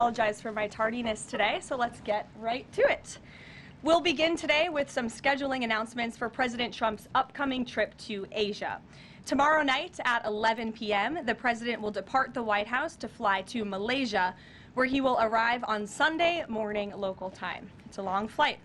Apologize for my tardiness today, so let's get right to it. We'll begin today with some scheduling announcements for President Trump's upcoming trip to Asia. Tomorrow night at 11 p.m., the president will depart the White House to fly to Malaysia, where he will arrive on Sunday morning local time. It's a long flight.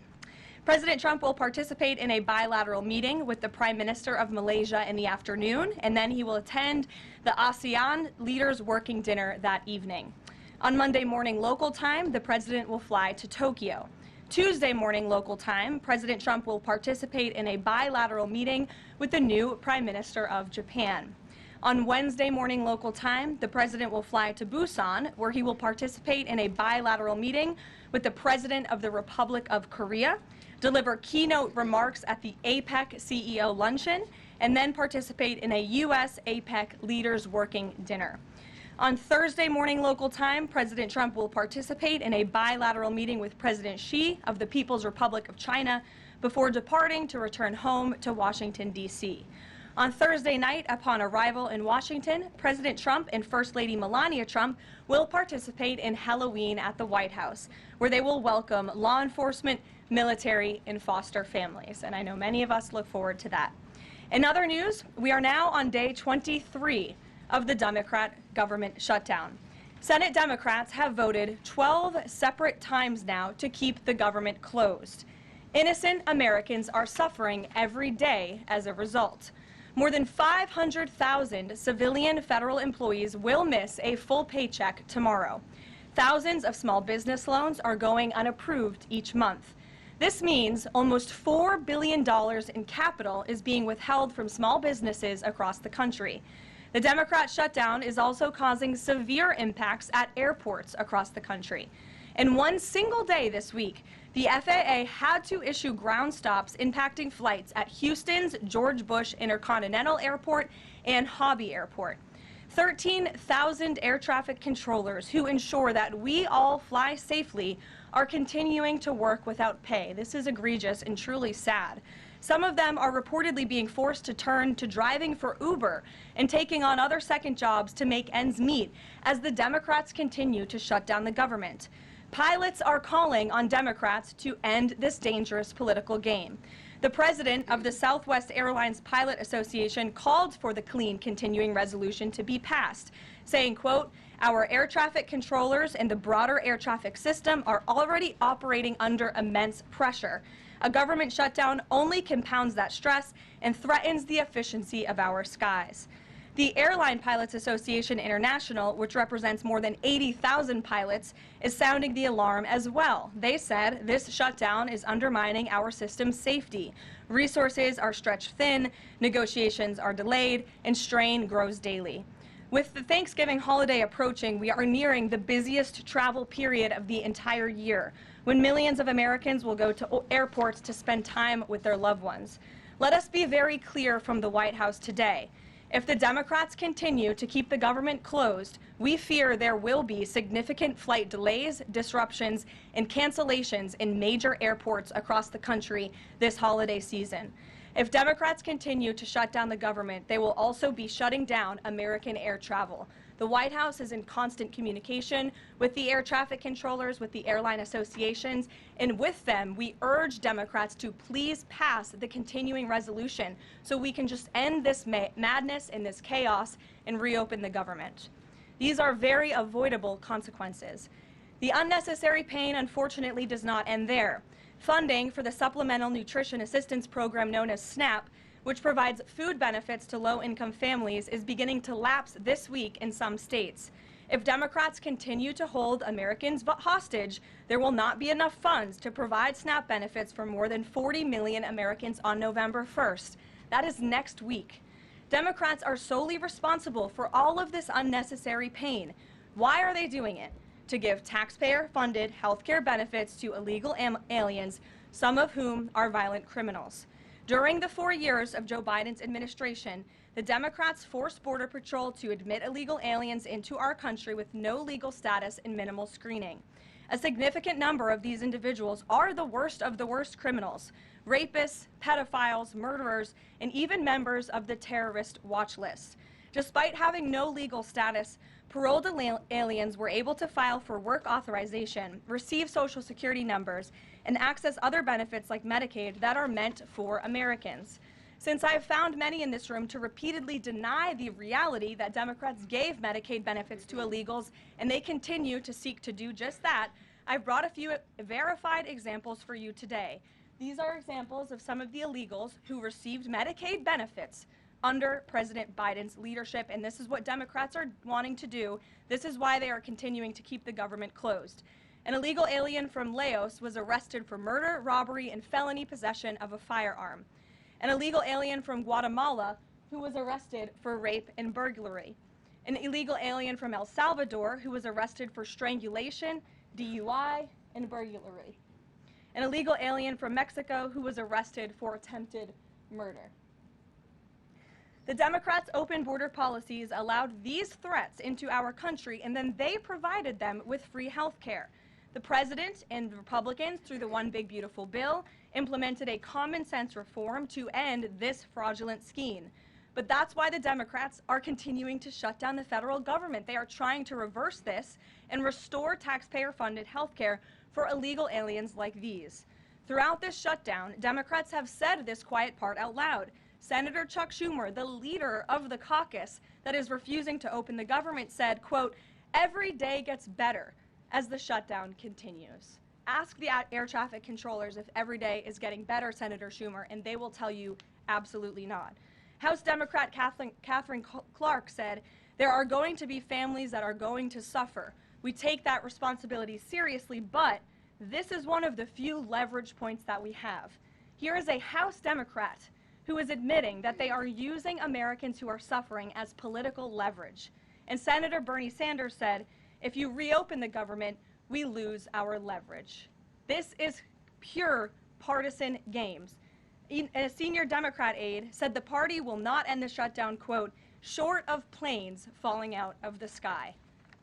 President Trump will participate in a bilateral meeting with the Prime Minister of Malaysia in the afternoon, and then he will attend the ASEAN Leaders Working Dinner that evening. On Monday morning local time, the president will fly to Tokyo. Tuesday morning local time, President Trump will participate in a bilateral meeting with the new Prime Minister of Japan. On Wednesday morning local time, the president will fly to Busan, where he will participate in a bilateral meeting with the President of the Republic of Korea, deliver keynote remarks at the APEC CEO luncheon, and then participate in a U.S. APEC Leaders Working Dinner. On Thursday morning local time, President Trump will participate in a bilateral meeting with President Xi of the People's Republic of China before departing to return home to Washington, D.C. On Thursday night, upon arrival in Washington, President Trump and First Lady Melania Trump will participate in Halloween at the White House, where they will welcome law enforcement, military, and foster families. And I know many of us look forward to that. In other news, we are now on day 23 of the Democrat government shutdown. Senate Democrats have voted 12 separate times now to keep the government closed. Innocent Americans are suffering every day as a result. More than 500,000 civilian federal employees will miss a full paycheck tomorrow. Thousands of small business loans are going unapproved each month. This means almost $4 billion in capital is being withheld from small businesses across the country. The Democrat shutdown is also causing severe impacts at airports across the country. In one single day this week, the FAA had to issue ground stops impacting flights at Houston's George Bush Intercontinental Airport and Hobby Airport. 13,000 air traffic controllers who ensure that we all fly safely are continuing to work without pay. This is egregious and truly sad. Some of them are reportedly being forced to turn to driving for Uber and taking on other second jobs to make ends meet as the Democrats continue to shut down the government. Pilots are calling on Democrats to end this dangerous political game. The president of the Southwest Airlines Pilot Association called for the clean continuing resolution to be passed, saying, quote, "Our air traffic controllers and the broader air traffic system are already operating under immense pressure. A government shutdown only compounds that stress and threatens the efficiency of our skies." The Airline Pilots Association International, which represents more than 80,000 pilots, is sounding the alarm as well. They said this shutdown is undermining our system's safety. Resources are stretched thin, negotiations are delayed, and strain grows daily. With the Thanksgiving holiday approaching, we are nearing the busiest travel period of the entire year, when millions of Americans will go to airports to spend time with their loved ones. Let us be very clear from the White House today. If the Democrats continue to keep the government closed, we fear there will be significant flight delays, disruptions, and cancellations in major airports across the country this holiday season. If Democrats continue to shut down the government, they will also be shutting down American air travel. The White House is in constant communication with the air traffic controllers, with the airline associations, and with them, we urge Democrats to please pass the continuing resolution so we can just end this madness and this chaos and reopen the government. These are very avoidable consequences. The unnecessary pain, unfortunately, does not end there. Funding for the Supplemental Nutrition Assistance Program known as SNAP, which provides food benefits to low-income families, is beginning to lapse this week in some states. If Democrats continue to hold Americans hostage, there will not be enough funds to provide SNAP benefits for more than 40 million Americans on November 1st. That is next week. Democrats are solely responsible for all of this unnecessary pain. Why are they doing it? To give taxpayer-funded health care benefits to illegal aliens, some of whom are violent criminals. During the 4 years of Joe Biden's administration, the Democrats forced Border Patrol to admit illegal aliens into our country with no legal status and minimal screening. A significant number of these individuals are the worst of the worst criminals: rapists, pedophiles, murderers, and even members of the terrorist watch list. Despite having no legal status, paroled aliens were able to file for work authorization, receive Social Security numbers, and access other benefits like Medicaid that are meant for Americans. Since I have found many in this room to repeatedly deny the reality that Democrats gave Medicaid benefits to illegals and they continue to seek to do just that, I've brought a few verified examples for you today. These are examples of some of the illegals who received Medicaid benefits under President Biden's leadership, and this is what Democrats are wanting to do. This is why they are continuing to keep the government closed. An illegal alien from Laos was arrested for murder, robbery, and felony possession of a firearm. An illegal alien from Guatemala who was arrested for rape and burglary. An illegal alien from El Salvador who was arrested for strangulation, DUI, and burglary. An illegal alien from Mexico who was arrested for attempted murder. The Democrats' open border policies allowed these threats into our country, and then they provided them with free health care. The president and Republicans, through the One Big Beautiful Bill, implemented a common sense reform to end this fraudulent scheme. But that's why the Democrats are continuing to shut down the federal government. They are trying to reverse this and restore taxpayer-funded health care for illegal aliens like these. Throughout this shutdown, Democrats have said this quiet part out loud. Senator Chuck Schumer, the leader of the caucus that is refusing to open the government, said, quote, "Every day gets better as the shutdown continues." Ask the air traffic controllers if every day is getting better, Senator Schumer, and they will tell you absolutely not. House Democrat Catherine Clark said, "There are going to be families that are going to suffer. We take that responsibility seriously, but this is one of the few leverage points that we have." Here is a House Democrat who is admitting that they are using Americans who are suffering as political leverage. And Senator Bernie Sanders said, "If you reopen the government, we lose our leverage." This is pure partisan games. A senior Democrat aide said the party will not end the shutdown, quote, "short of planes falling out of the sky."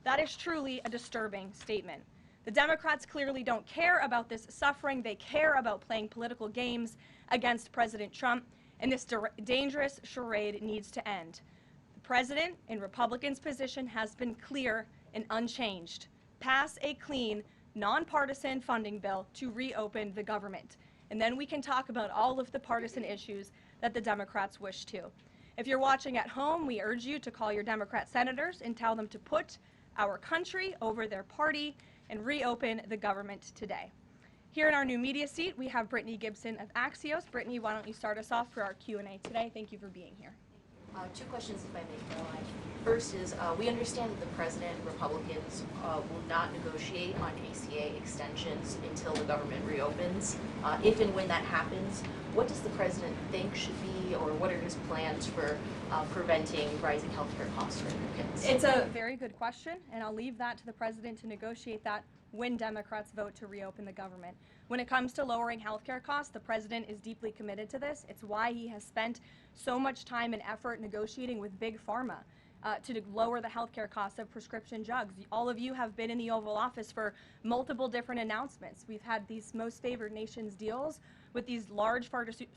That is truly a disturbing statement. The Democrats clearly don't care about this suffering. They care about playing political games against President Trump, and this dangerous charade needs to end. The president and Republicans' position has been clear and unchanged. Pass a clean, nonpartisan funding bill to reopen the government. And then we can talk about all of the partisan issues that the Democrats wish to. If you're watching at home, we urge you to call your Democrat senators and tell them to put our country over their party and reopen the government today. Here in our new media seat, we have Brittany Gibson of Axios. Brittany, why don't you start us off for our Q&A today? Thank you for being here. Two questions, if I may, Caroline. First is, we understand that the president and Republicans will not negotiate on ACA extensions until the government reopens. If and when that happens, what does the president think should be, or what are his plans for preventing rising healthcare costs for Americans? It's a very good question, and I'll leave that to the president to negotiate that when Democrats vote to reopen the government. When it comes to lowering healthcare costs, the president is deeply committed to this. It's why he has spent so much time and effort negotiating with Big Pharma to lower the healthcare costs of prescription drugs. All of you have been in the Oval Office for multiple different announcements. We've had these most favored nations deals with these large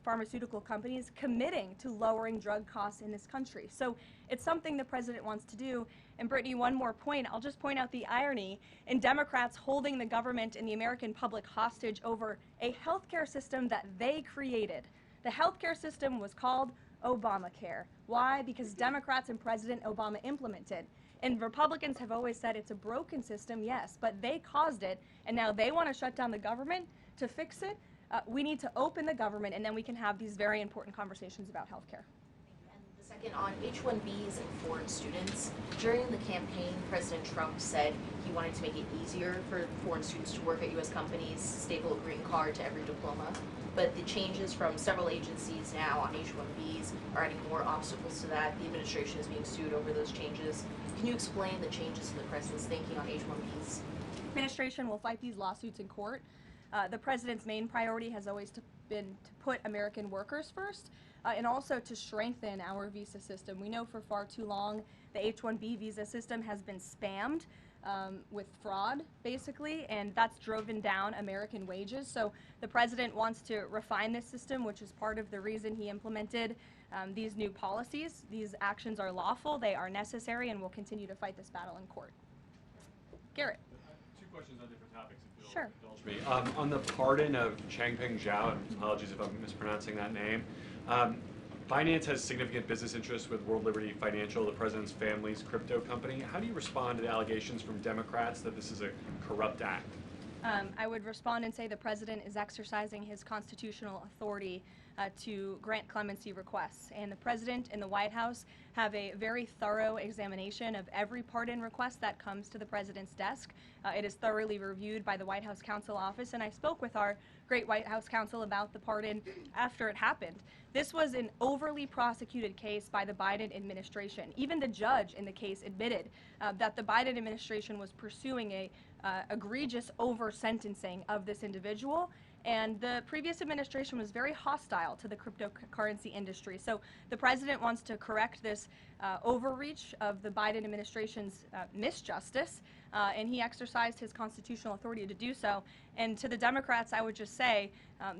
pharmaceutical companies committing to lowering drug costs in this country. So it's something the president wants to do. And Brittany, one more point. I'll just point out the irony in Democrats holding the government and the American public hostage over a healthcare system that they created. The healthcare system was called Obamacare. Why? Because Democrats and President Obama implemented. And Republicans have always said it's a broken system, yes, but they caused it, and now they want to shut down the government to fix it. We need to open the government, and then we can have these very important conversations about health care. And the second, on H-1Bs and foreign students, during the campaign, President Trump said he wanted to make it easier for foreign students to work at U.S. companies, staple a green card to every diploma. But the changes from several agencies now on H-1Bs are adding more obstacles to that. The administration is being sued over those changes. Can you explain the changes in the president's thinking on H-1Bs? The administration will fight these lawsuits in court. The president's main priority has always been to put American workers first and also to strengthen our visa system. We know for far too long the H-1B visa system has been spammed with fraud, basically, and that's driven down American wages. So the president wants to refine this system, which is part of the reason he implemented these new policies. These actions are lawful, they are necessary, and we'll continue to fight this battle in court. Garrett. Two questions on different topics, if you'll Sure. indulge me. On the pardon of Changpeng Zhao, and apologies if I'm mispronouncing that name, Binance has significant business interests with World Liberty Financial, the president's family's crypto company. How do you respond to the allegations from Democrats that this is a corrupt act? I would respond and say the president is exercising his constitutional authority to grant clemency requests. And the president and the White House have a very thorough examination of every pardon request that comes to the president's desk. It is thoroughly reviewed by the White House Counsel Office, and I spoke with our great White House counsel about the pardon after it happened. This was an overly prosecuted case by the Biden administration. Even the judge in the case admitted that the Biden administration was pursuing a egregious over-sentencing of this individual, and the previous administration was very hostile to the cryptocurrency industry. So the president wants to correct this overreach of the Biden administration's misjustice, and he exercised his constitutional authority to do so. And to the Democrats, I would just say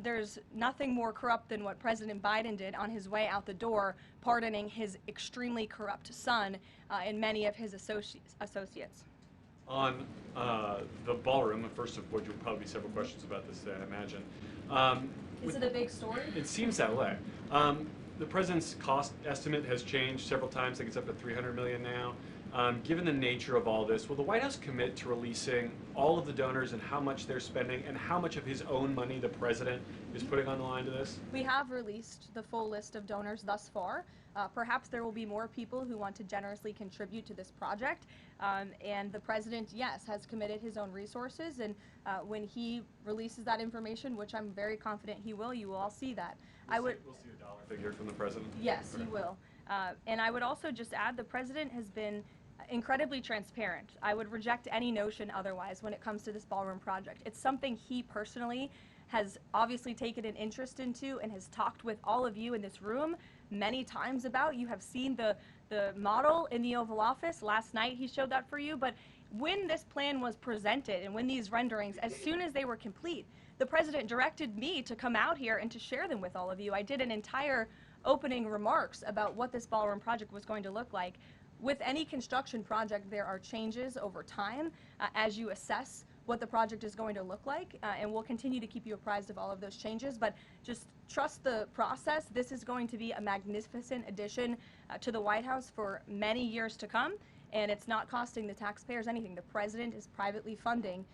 there's nothing more corrupt than what President Biden did on his way out the door, pardoning his extremely corrupt son and many of his associates. On the ballroom, the first of which will probably be several questions about this today, I imagine. Is it a big story? It seems that way. The president's cost estimate has changed several times. I think it's up to $300 million now. Given the nature of all this, will the White House commit to releasing all of the donors and how much they're spending and how much of his own money the president is putting on the line to this? We have released the full list of donors thus far. Perhaps there will be more people who want to generously contribute to this project. And the president, yes, has committed his own resources. And when he releases that information, which I'm very confident he will, you will all see that. We'll see a dollar figure from the president? Yes, you will. And I would also just add the president has been incredibly transparent. I would reject any notion otherwise when it comes to this ballroom project. It's something he personally has obviously taken an interest into and has talked with all of you in this room many times about. You have seen the model in the Oval Office. Last night he showed that for you. But when this plan was presented and when these renderings, as soon as they were complete, the president directed me to come out here and to share them with all of you. I did an entire opening remarks about what this ballroom project was going to look like. With any construction project, there are changes over time as you assess what the project is going to look like, and we'll continue to keep you apprised of all of those changes, but just trust the process. This is going to be a magnificent addition to the White House for many years to come, and it's not costing the taxpayers anything. The president is privately funding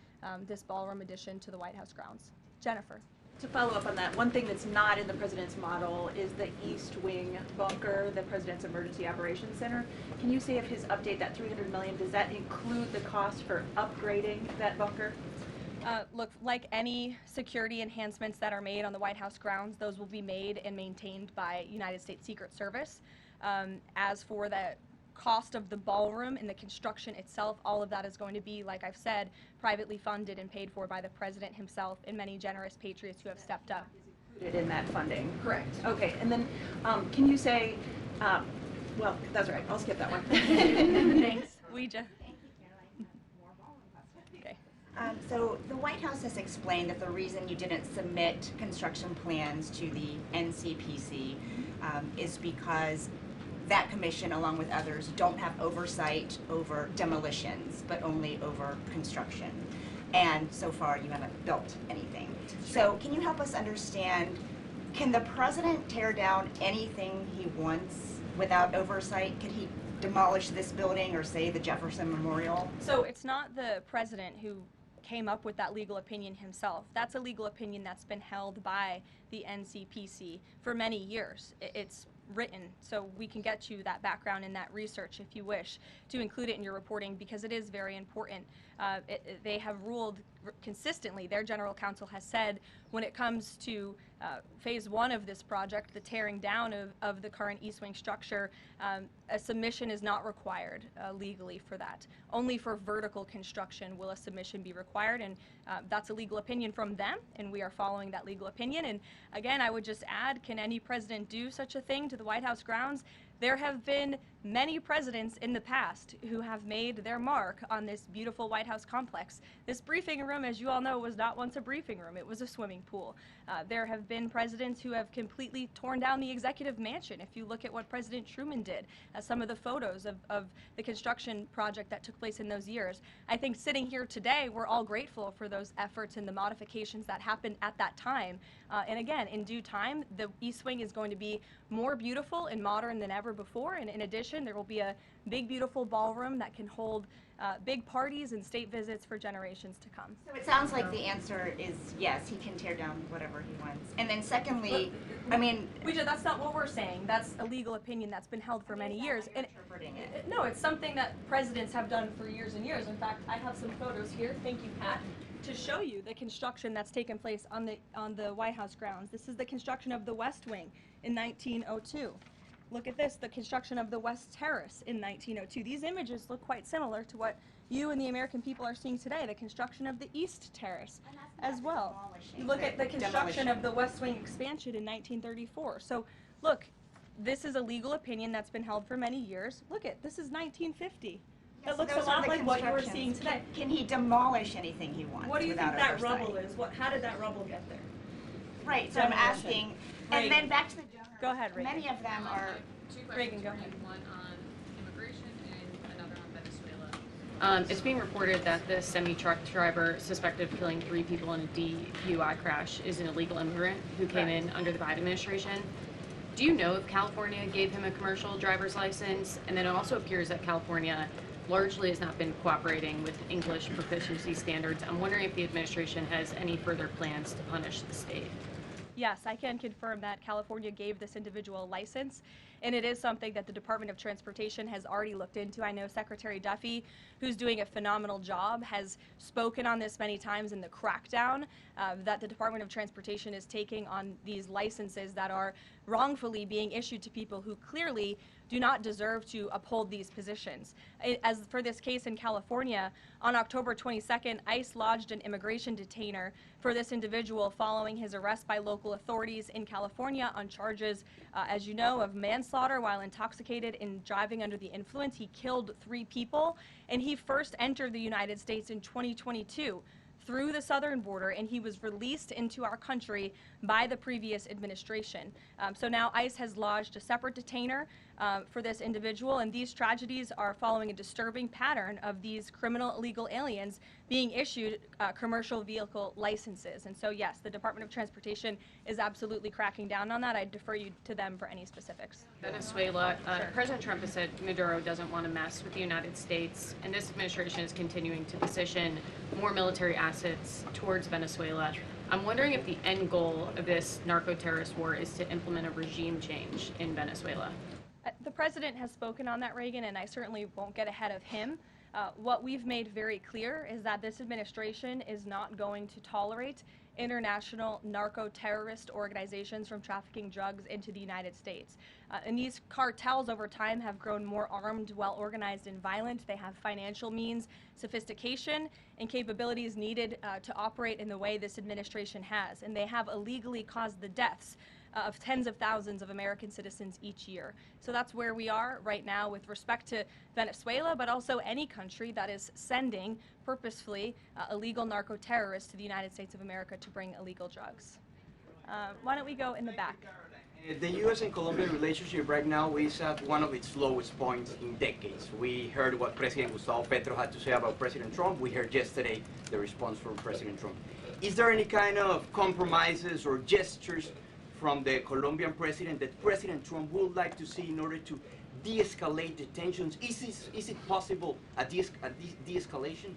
this ballroom addition to the White House grounds. Jennifer. To follow up on that, one thing that's not in the president's model is the East Wing bunker, the president's emergency operations center. Can you say if his update, that $300 million, does that include the cost for upgrading that bunker? Look, like any security enhancements that are made on the White House grounds, those will be made and maintained by United States Secret Service. As for the cost of the ballroom and the construction itself, all of that is going to be, like I've said, privately funded and paid for by the president himself and many generous patriots who have stepped up. Is included in that funding? Correct. Okay, and then can you say, well, that's all right, I'll skip that one. Thanks. We just. Okay. So the White House has explained that the reason you didn't submit construction plans to the NCPC is because that commission, along with others, don't have oversight over demolitions, but only over construction. And so far, you haven't built anything. So can you help us understand, can the president tear down anything he wants without oversight? Can he demolish this building or, say, the Jefferson Memorial? So it's not the president who came up with that legal opinion himself. That's a legal opinion that's been held by the NCPC for many years. It's written, so we can get you that background and that research if you wish to include it in your reporting, because it is very important. They have ruled consistently, their general counsel has said, when it comes to phase one of this project, the tearing down of the current East Wing structure, a submission is not required legally for that. Only for vertical construction will a submission be required, and that's a legal opinion from them, and we are following that legal opinion. And again, I would just add, can any president do such a thing to the White House grounds? There have been many presidents in the past who have made their mark on this beautiful White House complex. This briefing room, as you all know, was not once a briefing room. It was a swimming pool. There have been presidents who have completely torn down the executive mansion. If you look at what President Truman did, some of the photos of the construction project that took place in those years, I think sitting here today, we're all grateful for those efforts and the modifications that happened at that time. And again, in due time, the East Wing is going to be more beautiful and modern than ever before. And in addition, there will be a big, beautiful ballroom that can hold big parties and state visits for generations to come. So it sounds like the answer is yes, he can tear down whatever he wants. And then secondly, that's not what we're saying. That's a legal opinion that's been held for many years. And interpreting it. No, it's something that presidents have done for years and years. In fact, I have some photos here. Thank you, Pat, to show you the construction that's taken place on the White House grounds. This is the construction of the West Wing in 1902. Look at this, the construction of the West Terrace in 1902. These images look quite similar to what you and the American people are seeing today, the construction of the East Terrace as well. Look at the construction of the West Wing expansion in 1934. So look, this is a legal opinion that's been held for many years. Look at, this is 1950. That looks a lot like what you were seeing today. Can he demolish anything he wants? What do you think without that rubble is? How did that rubble get there? Right, so I'm asking, and then back to the donors. Go ahead, Reagan. Many of them are. Two Reagan, questions go for you, ahead. one on immigration and another on Venezuela. It's being reported that the semi-truck driver suspected of killing 3 people in a DUI crash is an illegal immigrant who came in under the Biden administration. Do you know if California gave him a commercial driver's license? And then it also appears that California largely has not been cooperating with English proficiency standards. I'm wondering if the administration has any further plans to punish the state. Yes, I can confirm that California gave this individual a license, and it is something that the Department of Transportation has already looked into. I know Secretary Duffy, who's doing a phenomenal job, has spoken on this many times in the crackdown that the Department of Transportation is taking on these licenses that are wrongfully being issued to people who clearly do not deserve to uphold these positions. As for this case in California, on October 22nd, ICE lodged an immigration detainer for this individual following his arrest by local authorities in California on charges, as you know, of manslaughter while intoxicated and driving under the influence. He killed 3 people, and he first entered the United States in 2022 through the southern border, and he was released into our country by the previous administration. So now ICE has lodged a separate detainer for this individual, and these tragedies are following a disturbing pattern of these criminal illegal aliens being issued commercial vehicle licenses. And so yes, the Department of Transportation is absolutely cracking down on that. I defer you to them for any specifics. Venezuela, President Trump has said Maduro doesn't want to mess with the United States, and this administration is continuing to position more military assets towards Venezuela. I'm wondering if the end goal of this narco-terrorist war is to implement a regime change in Venezuela. The president has spoken on that, Reagan, and I certainly won't get ahead of him. What we've made very clear is that this administration is not going to tolerate international narco-terrorist organizations from trafficking drugs into the United States. And these cartels over time have grown more armed, well-organized, and violent. They have financial means, sophistication, and capabilities needed to operate in the way this administration has. And they have illegally caused the deaths of tens of thousands of American citizens each year. So that's where we are right now with respect to Venezuela, but also any country that is sending purposefully illegal narco-terrorists to the United States of America to bring illegal drugs. Why don't we go in the back? The U.S. and Colombian relationship right now is at one of its lowest points in decades. We heard what President Gustavo Petro had to say about President Trump. We heard yesterday the response from President Trump. Is there any kind of compromises or gestures from the Colombian president that President Trump would like to see in order to de-escalate the tensions? Is it possible a de-escalation?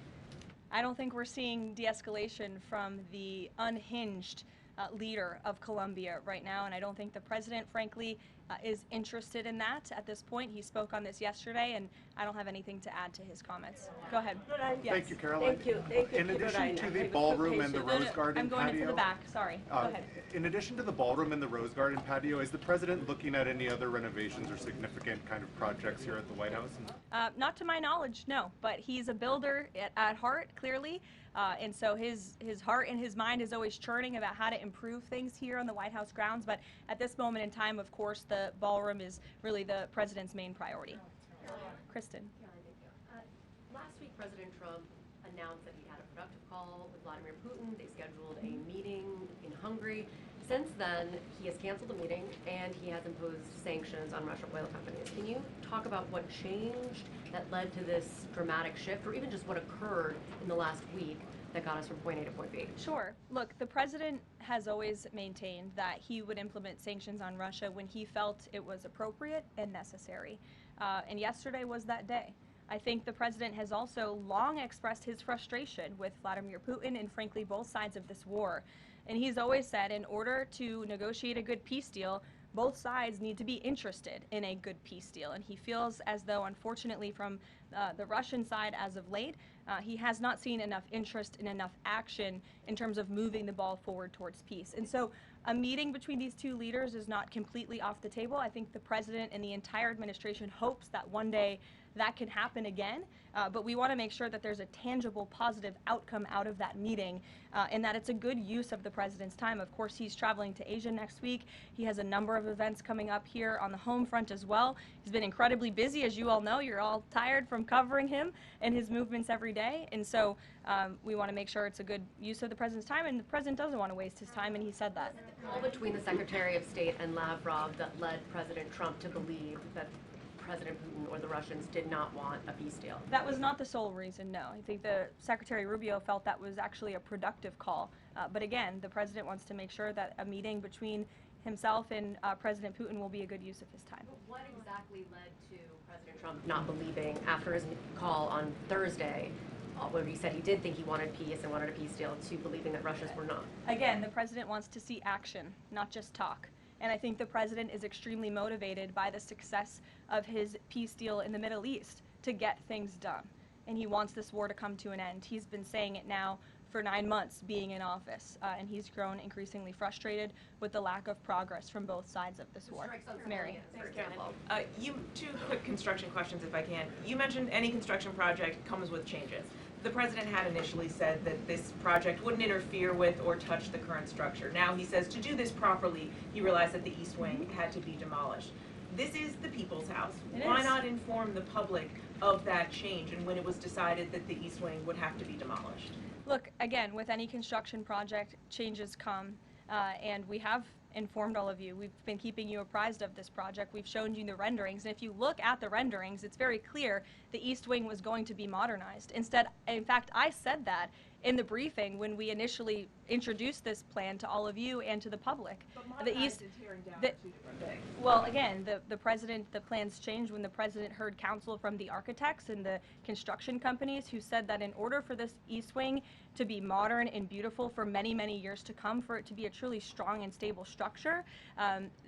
I don't think we're seeing de-escalation from the unhinged leader of Colombia right now, and I don't think the president, frankly, is interested in that at this point. He spoke on this yesterday, and I don't have anything to add to his comments. Go ahead. Yes. Thank you, Caroline. Thank you, In addition to the ballroom and the Rose Garden I'm going patio, into the back, sorry. Go ahead. in addition to the ballroom and the Rose Garden patio, is the president looking at any other renovations or significant kind of projects here at the White House? Not to my knowledge, no, but he's a builder at heart, clearly. And so his heart and his mind is always churning about how to improve things here on the White House grounds. But at this moment in time, of course, the ballroom is really the president's main priority. Kristen. Last week, President Trump announced that he had a productive call with Vladimir Putin. They scheduled a meeting in Hungary. Since then, he has canceled the meeting and he has imposed sanctions on Russian oil companies. Can you talk about what changed that led to this dramatic shift, or even just what occurred in the last week that got us from point A to point B? Sure. Look, the president has always maintained that he would implement sanctions on Russia when he felt it was appropriate and necessary. And yesterday was that day. I think the president has also long expressed his frustration with Vladimir Putin and frankly both sides of this war. And he's always said in order to negotiate a good peace deal, both sides need to be interested in a good peace deal. And he feels as though, unfortunately, from the Russian side as of late, he has not seen enough interest and enough action in terms of moving the ball forward towards peace. And so a meeting between these two leaders is not completely off the table. I think the president and the entire administration hopes that one day that can happen again, but we want to make sure that there's a tangible, positive outcome out of that meeting, and that it's a good use of the president's time. Of course, he's traveling to Asia next week. He has a number of events coming up here on the home front as well. He's been incredibly busy, as you all know. You're all tired from covering him and his movements every day, and so we want to make sure it's a good use of the president's time, and the president doesn't want to waste his time, and he said that. All between the Secretary of State and Lavrov that led President Trump to believe that President Putin or the Russians did not want a peace deal? That was not the sole reason, no. I think the Secretary Rubio felt that was actually a productive call. But again, the president wants to make sure that a meeting between himself and President Putin will be a good use of his time. But what exactly led to President Trump not believing, after his call on Thursday, where he said he did think he wanted peace and wanted a peace deal, to believing that Russians were not? Again, the president wants to see action, not just talk. And I think the president is extremely motivated by the success of his peace deal in the Middle East to get things done. And he wants this war to come to an end. He's been saying it now for 9 months being in office, and he's grown increasingly frustrated with the lack of progress from both sides of this war. Mary. For example. Two quick construction questions, if I can. You mentioned any construction project comes with changes. The president had initially said that this project wouldn't interfere with or touch the current structure. Now he says to do this properly, he realized that the East Wing had to be demolished. This is the people's house. Why not inform the public of that change and when it was decided that the East Wing would have to be demolished? Look, again, with any construction project, changes come, and we have informed all of you. We've been keeping you apprised of this project. We've shown you the renderings, and if you look at the renderings, it's very clear the East Wing was going to be modernized. Instead, in fact, I said that in the briefing when we initially introduced this plan to all of you and to the public. But modernized and tearing down are two different things. Well, again, the plans changed when the president heard counsel from the architects and the construction companies who said that in order for this East Wing to be modern and beautiful for many, many years to come, for it to be a truly strong and stable structure,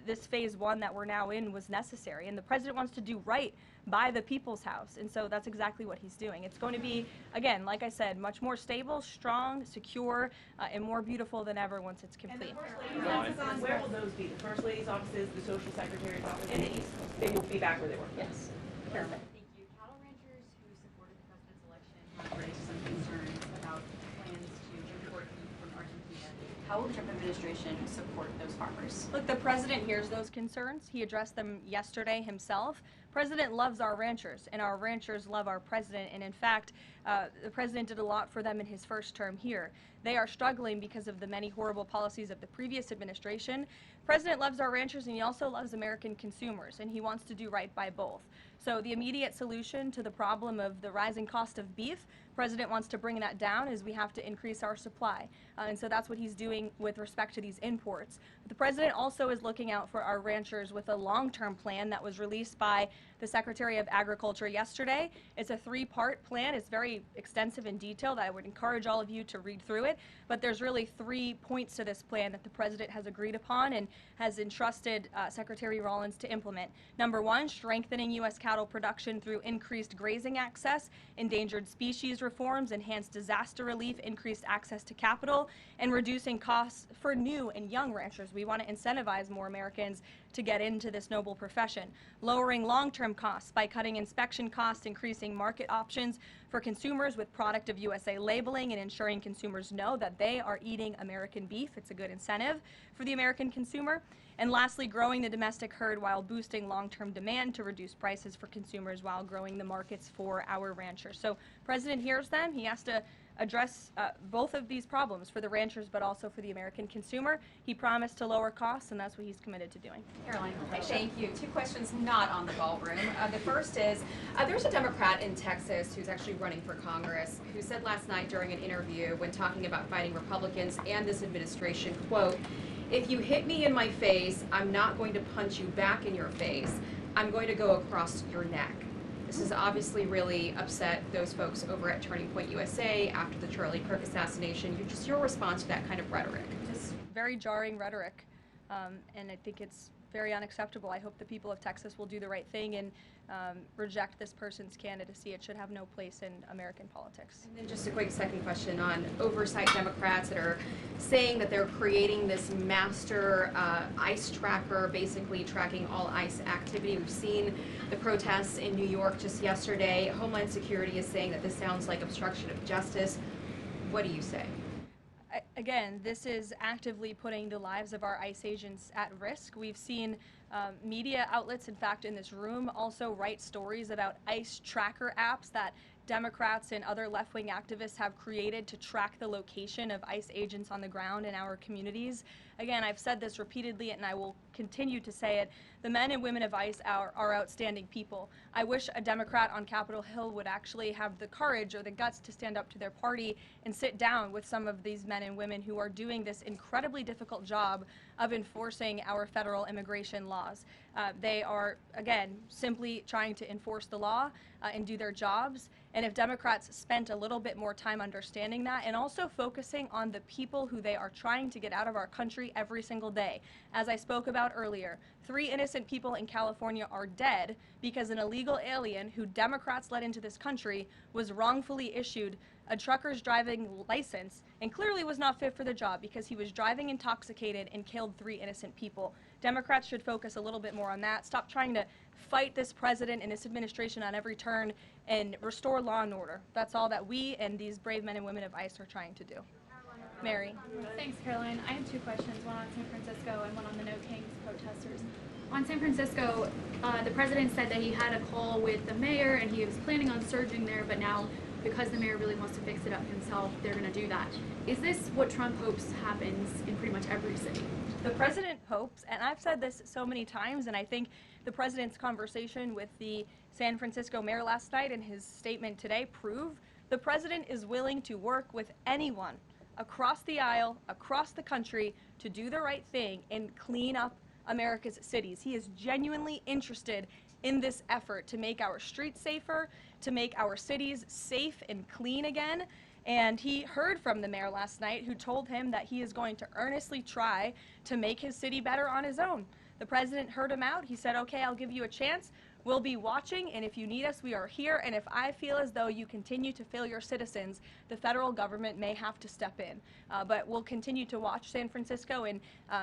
this phase one that we're now in was necessary. And the president wants to do right by the people's house. And so that's exactly what he's doing. It's going to be, again, like I said, much more stable, strong, secure, and more beautiful than ever once it's complete. And the First Lady's offices, where will those be? The First Lady's offices, the Social Secretary's office, and the East? They will be back where they were? Yes. Perfect. Thank you. Cattle ranchers who supported the president's election have raised some concerns about plans to import beef from Argentina. How will the Trump administration support those farmers? Look, the president hears those concerns. He addressed them yesterday himself. President loves our ranchers, and our ranchers love our president. And in fact, the president did a lot for them in his first term here. They are struggling because of the many horrible policies of the previous administration. The president loves our ranchers, and he also loves American consumers, and he wants to do right by both. So the immediate solution to the problem of the rising cost of beef, the president wants to bring that down as we have to increase our supply. And so that's what he's doing with respect to these imports. But the president also is looking out for our ranchers with a long-term plan that was released by the Secretary of Agriculture yesterday. It's a 3-part plan. It's very extensive and detailed. I would encourage all of you to read through it. But there's really 3 points to this plan that the president has agreed upon and has entrusted Secretary Rollins to implement. Number 1, strengthening U.S. cattle production through increased grazing access, endangered species reforms, enhanced disaster relief, increased access to capital, and reducing costs for new and young ranchers. We want to incentivize more Americans to get into this noble profession, lowering long-term costs by cutting inspection costs, increasing market options for consumers with product of USA labeling, and ensuring consumers know that they are eating American beef. It's a good incentive for the American consumer. And lastly, growing the domestic herd while boosting long-term demand to reduce prices for consumers while growing the markets for our ranchers. So President hears them. He has to address both of these problems for the ranchers but also for the American consumer. He promised to lower costs, and that's what he's committed to doing. Karoline, thank you. Two questions not on the ballroom. The first is, there's a Democrat in Texas who's actually running for Congress who said last night during an interview when talking about fighting Republicans and this administration, quote, "If you hit me in my face, I'm not going to punch you back in your face. I'm going to go across your neck." This has obviously really upset those folks over at Turning Point USA after the Charlie Kirk assassination. Just your response to that kind of rhetoric. Just very jarring rhetoric, and I think it's very unacceptable. I hope the people of Texas will do the right thing and reject this person's candidacy. It should have no place in American politics. And then just a quick second question on oversight Democrats that are saying that they're creating this master ICE tracker, basically tracking all ICE activity. We've seen the protests in New York just yesterday. Homeland Security is saying that this sounds like obstruction of justice. What do you say? Again, this is actively putting the lives of our ICE agents at risk. We've seen media outlets, in fact, in this room, also write stories about ICE tracker apps that Democrats and other left-wing activists have created to track the location of ICE agents on the ground in our communities. Again, I've said this repeatedly and I will continue to say it. The men and women of ICE are outstanding people. I wish a Democrat on Capitol Hill would actually have the courage or the guts to stand up to their party and sit down with some of these men and women who are doing this incredibly difficult job of enforcing our federal immigration laws. They are, again, simply trying to enforce the law and do their jobs. And if Democrats spent a little bit more time understanding that and also focusing on the people who they are trying to get out of our country every single day. As I spoke about earlier, 3 innocent people in California are dead because an illegal alien who Democrats let into this country was wrongfully issued a trucker's driving license and clearly was not fit for the job because he was driving intoxicated and killed 3 innocent people. Democrats should focus a little bit more on that. Stop trying to fight this president and this administration on every turn and restore law and order. That's all that we and these brave men and women of ICE are trying to do. Mary. Thanks, Caroline. I have 2 questions, one on San Francisco and one on the No Kings protesters. On San Francisco, the president said that he had a call with the mayor and he was planning on surging there, but now because the mayor really wants to fix it up himself, they're going to do that. Is this what Trump hopes happens in pretty much every city? The president hopes, and I've said this so many times, and I think the president's conversation with the San Francisco mayor last night and his statement today prove the president is willing to work with anyone across the aisle, across the country, to do the right thing and clean up America's cities. He is genuinely interested in this effort to make our streets safer, to make our cities safe and clean again. And he heard from the mayor last night who told him that he is going to earnestly try to make his city better on his own. The president heard him out. He said, okay, I'll give you a chance. We'll be watching, and if you need us, we are here. And if I feel as though you continue to fail your citizens, the federal government may have to step in. But we'll continue to watch San Francisco, and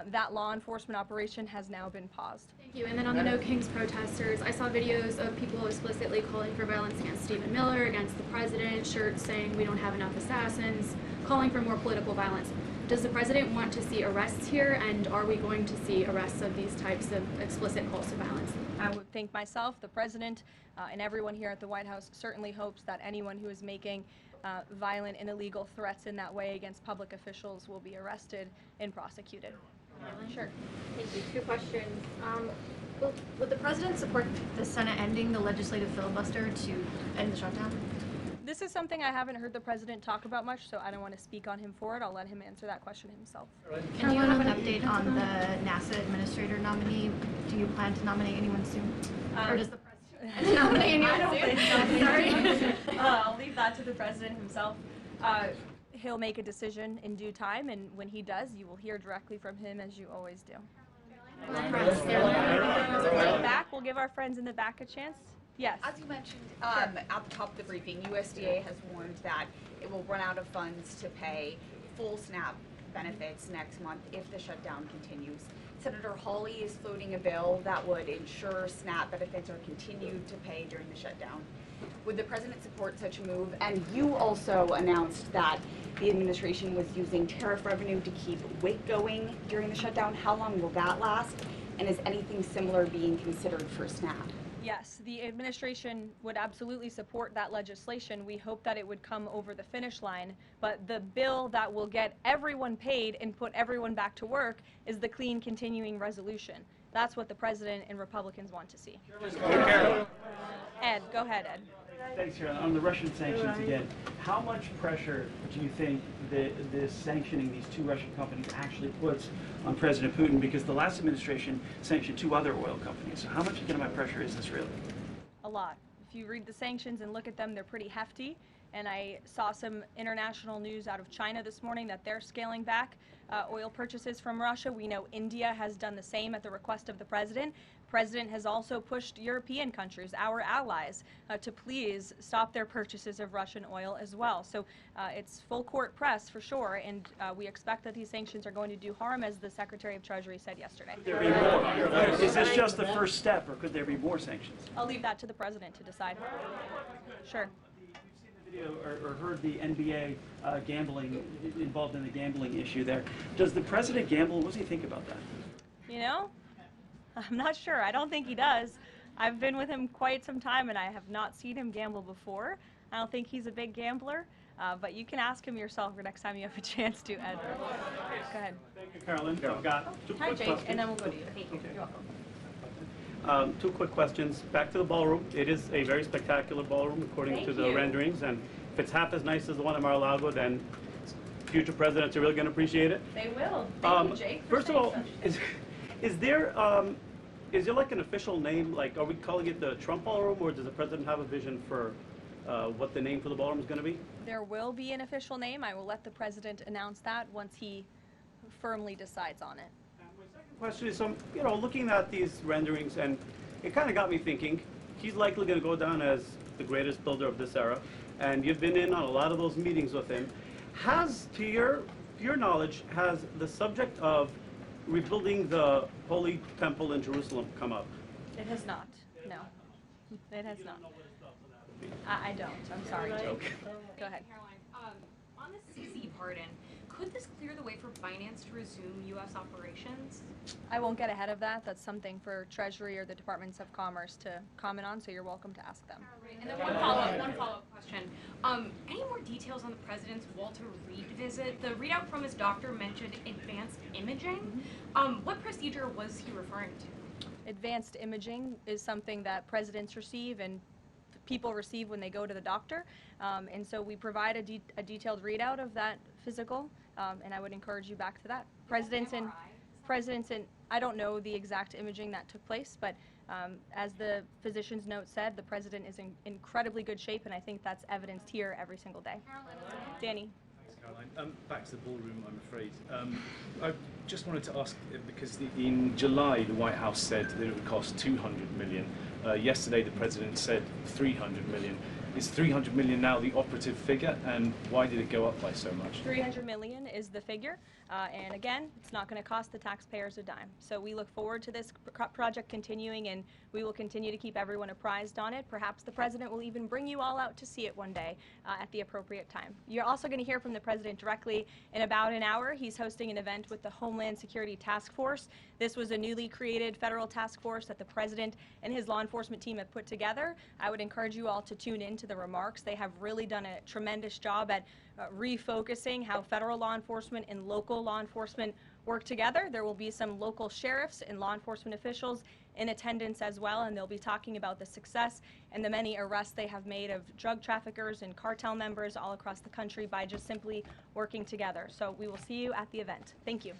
that law enforcement operation has now been paused. Thank you. And then on the No Kings protesters, I saw videos of people explicitly calling for violence against Stephen Miller, against the president, shirts saying we don't have enough assassins, calling for more political violence. Does the president want to see arrests here, and are we going to see arrests of these types of explicit calls to violence? I would think myself, the president, and everyone here at the White House certainly hopes that anyone who is making violent and illegal threats in that way against public officials will be arrested and prosecuted. Sure. Thank you. 2 questions. Would the president support the Senate ending the legislative filibuster to end the shutdown? This is something I haven't heard the president talk about much, so I don't want to speak on him for it. I'll let him answer that question himself. Can you have an update on the NASA administrator nominee? Do you plan to nominate anyone soon? Or does the president nominate anyone soon? Sorry. I'll leave that to the president himself. He'll make a decision in due time, and when he does, you will hear directly from him, as you always do. Back, we'll give our friends in the back a chance. Yes. As you mentioned at the top of the briefing, USDA has warned that it will run out of funds to pay full SNAP benefits next month if the shutdown continues. Senator Hawley is floating a bill that would ensure SNAP benefits are continued to pay during the shutdown. Would the president support such a move? And you also announced that the administration was using tariff revenue to keep WIC going during the shutdown. How long will that last? And is anything similar being considered for SNAP? Yes, the administration would absolutely support that legislation. We hope that it would come over the finish line, but the bill that will get everyone paid and put everyone back to work is the clean continuing resolution. That's what the president and Republicans want to see. Ed, go ahead, Ed. Thanks, Caroline. On the Russian sanctions again, how much pressure do you think this sanctioning these two Russian companies actually puts on President Putin? Because the last administration sanctioned two other oil companies. So how much economic pressure is this really? A lot. If you read the sanctions and look at them, they're pretty hefty. And I saw some international news out of China this morning that they're scaling back oil purchases from Russia. We know India has done the same at the request of the president. The president has also pushed European countries, our allies, to please stop their purchases of Russian oil as well. So it's full court press for sure, and we expect that these sanctions are going to do harm, as the Secretary of Treasury said yesterday. Could there be more? Is this just the first step, or could there be more sanctions? I'll leave that to the president to decide. Sure. Or heard the NBA gambling, involved in the gambling issue there. Does the president gamble? What does he think about that? You know, I'm not sure. I don't think he does. I've been with him quite some time, and I have not seen him gamble before. I don't think he's a big gambler, but you can ask him yourself the next time you have a chance to, Ed. Go ahead. Thank you, Caroline. I've got two Hi, quick Jake, questions. and then we'll go to you. Thank you. Okay. You're welcome. Two quick questions. Back to the ballroom. It is a very spectacular ballroom, according Thank to the you. renderings. And if it's half as nice as the one at Mar-a-Lago, then future presidents are really going to appreciate it. They will. Thank you, Jake. First of all, is there like an official name? Like, are we calling it the Trump Ballroom, or does the president have a vision for what the name for the ballroom is going to be? There will be an official name. I will let the president announce that once he firmly decides on it. Question is, looking at these renderings, and it kind of got me thinking, he's likely going to go down as the greatest builder of this era, and you've been in on a lot of those meetings with him. Has, to your knowledge, has the subject of rebuilding the Holy Temple in Jerusalem come up? It has not. No. It has not. I don't. I'm sorry, Jake. Go ahead. Caroline, on the CC pardon, could this clear the way for finance to resume U.S. operations? I won't get ahead of that. That's something for Treasury or the Departments of Commerce to comment on, so you're welcome to ask them. And then one follow-up question. Any more details on the president's Walter Reed visit? The readout from his doctor mentioned advanced imaging. What procedure was he referring to? Advanced imaging is something that presidents receive and people receive when they go to the doctor, and so we provide a detailed readout of that physical, and I would encourage you back to that. Presidents and I don't know the exact imaging that took place, but as the physician's note said, the president is in incredibly good shape, and I think that's evidenced here every single day. Danny. Thanks, Caroline. Back to the ballroom, I'm afraid. I just wanted to ask, because in July the White House said that it would cost $200 million. Yesterday the president said $300 million. Is $300 million now the operative figure, and why did it go up by so much? $300 million is the figure, and again, it's not going to cost the taxpayers a dime. So we look forward to this project continuing, and we will continue to keep everyone apprised on it. Perhaps the president will even bring you all out to see it one day at the appropriate time. You're also going to hear from the president directly in about an hour. He's hosting an event with the Homeland Security Task Force. This was a newly created federal task force that the president and his law enforcement team have put together. I would encourage you all to tune in to the remarks. They have really done a tremendous job at refocusing how federal law enforcement and local law enforcement work together. There will be some local sheriffs and law enforcement officials in attendance as well, and they'll be talking about the success and the many arrests they have made of drug traffickers and cartel members all across the country by just simply working together. So we will see you at the event. Thank you.